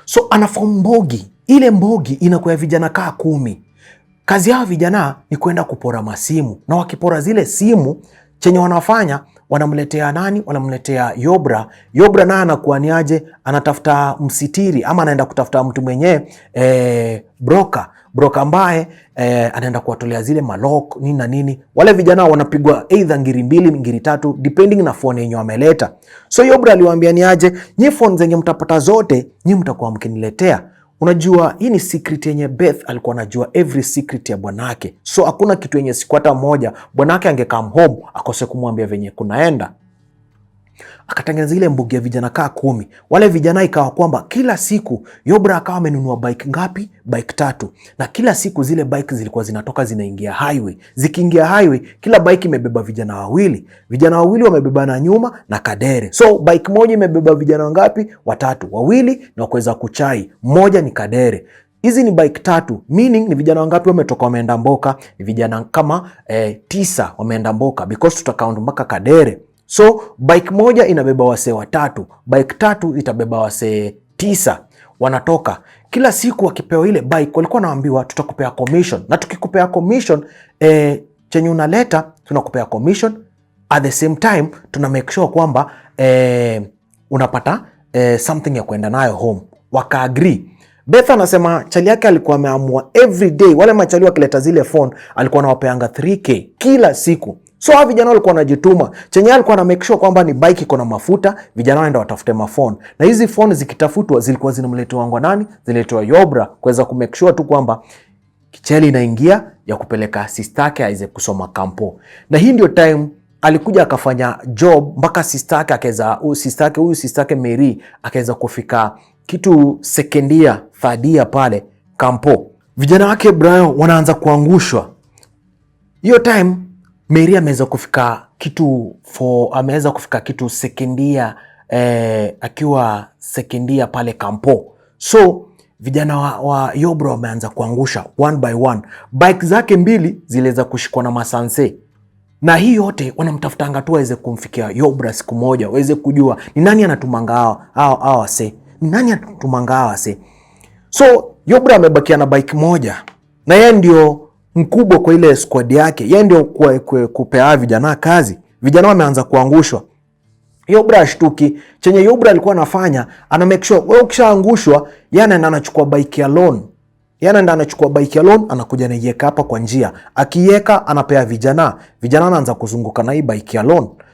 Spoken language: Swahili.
So anaform mbogi. Ile mbogi inakuwa vijana kaa 10. Kazi yao vijana ni kwenda kupora masimu, na wakipora zile simu, chenye wanafanya wanamletea nani? Wanamletea Yobra. Yobra naye anakuwa ni aje? Anatafuta msitiri ama anaenda kutafuta mtu mwenye broker ambaye anaenda kuwatolea zile malok nini na nini. Wale vijana wanapigwa either ngiri 2 ngiri 3 depending na phone yenye wameleta. So Yobra aliwaambia ni aje, nyi phone zenye mtapata zote nyi mtakuwa mkiniletea. Unajua hii ni secret yenye Beth alikuwa anajua every secret ya bwanake. So hakuna kitu yenye siku hata moja bwanake angekam home akose kumwambia venye kunaenda. Akatengeneza ile mbugi ya vijana kaa 10. Wale vijana ikawa kwamba kila siku Yobra akawa amenunua bike ngapi? Bike 3. Na kila siku zile bike zilikuwa zinatoka zinaingia highway. Zikiingia highway, kila bike imebeba vijana wawili. Vijana wawili wamebebana nyuma na Kadere. So bike moja imebeba vijana wangapi? 3. Wawili na kuweza kuchai. Mmoja ni Kadere. Hizi ni bike 3, meaning ni vijana wangapi wametoka wameenda mboka? Ni vijana kama 9 wameenda mboka because tutakaunti mpaka Kadere. So bike moja inabeba wasee 3, bike 3 itabeba wasee 9. Wanatoka kila siku wakipewa ile bike, walikuwa naambiwa tutakupea commission, na tukikupea commission chenye unaleta tunakupea commission, at the same time tuna make sure kwamba unapata something ya kwenda nayo home. Waka agree. Beth anasema chali yake alikuwa ameamua every day wale machali wakileta zile phone alikuwa anawapeanga 3k kila siku. So hawa vijana walikuwa wanajituma. Chenye alikuwa na make sure kwamba ni bike iko na mafuta, vijana waenda watafute mafone. Na hizi phone zikitafutwa zilikuwa zinamletewa ngwa nani? Ziletewa Yobra kuweza ku make sure tu kwamba kicheli inaingia ya kupeleka sister yake aize kusoma kampo. Na hii ndio time alikuja akafanya job mpaka sister yake akaweza sister yake Mary akaweza kufika kitu second year, third year pale kampo. Vijana wake Brian wanaanza kuangushwa. Hiyo time Mary ameweza kufika kitu second year, akiwa second year pale kampo. So vijana wa Yobra wameanza kuangusha one by one. Bike zake 2 ziliweza kushikwa na masanse. Na hii yote wanamtafutanga tu aweze kumfikia Yobra siku moja, waweze kujua ni nani anatumanga hao wase. Ni nani anatumanga hao wase. So Yobra amebakia na bike moja. Na yeye ndio mkubwa kwa ile squad yake. Yeye ndio kupea vijana kazi. Vijana wameanza kuangushwa. Yobra ashtuki. Chenye Yobra alikuwa anafanya, ana make sure wewe ukishaangushwa, yeye anaenda anachukua bike ya loan. Anakuja naiweka hapa kwa njia. Akiweka anapea vijana. Vijana anaanza kuzunguka na hii bike ya loan.